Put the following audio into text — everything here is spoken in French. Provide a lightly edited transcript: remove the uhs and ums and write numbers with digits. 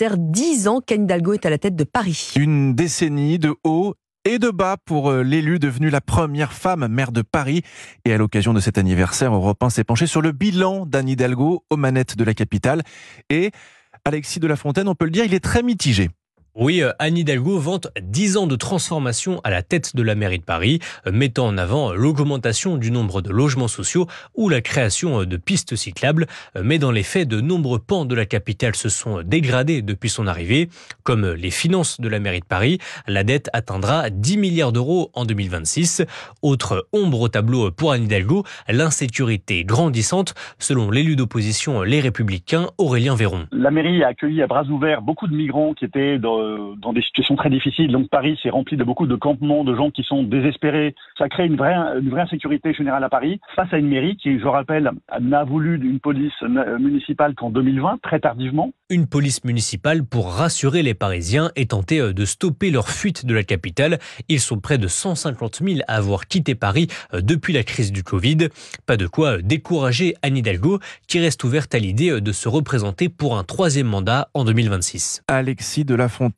anniversaire. 10 ans qu'Anne Hidalgo est à la tête de Paris. Une décennie de haut et de bas pour l'élu devenue la première femme maire de Paris. Et à l'occasion de cet anniversaire, Europe 1 s'est penché sur le bilan d'Anne Hidalgo aux manettes de la capitale. Et Alexis de la Fontaine, on peut le dire, il est très mitigé. Oui, Anne Hidalgo vante 10 ans de transformation à la tête de la mairie de Paris, mettant en avant l'augmentation du nombre de logements sociaux ou la création de pistes cyclables. Mais dans les faits, de nombreux pans de la capitale se sont dégradés depuis son arrivée, comme les finances de la mairie de Paris. La dette atteindra 10 milliards d'euros en 2026. Autre ombre au tableau pour Anne Hidalgo, l'insécurité grandissante, selon l'élu d'opposition Les Républicains, Aurélien Véron. La mairie a accueilli à bras ouverts beaucoup de migrants qui étaient dans des situations très difficiles. Donc Paris s'est rempli de beaucoup de campements, de gens qui sont désespérés. Ça crée une vraie insécurité générale à Paris, face à une mairie qui, je rappelle, n'a voulu d'une police municipale qu'en 2020, très tardivement. Une police municipale pour rassurer les Parisiens et tenter de stopper leur fuite de la capitale. Ils sont près de 150 000 à avoir quitté Paris depuis la crise du Covid. Pas de quoi décourager Anne Hidalgo, qui reste ouverte à l'idée de se représenter pour un 3e mandat en 2026. Alexis de la Fontaine.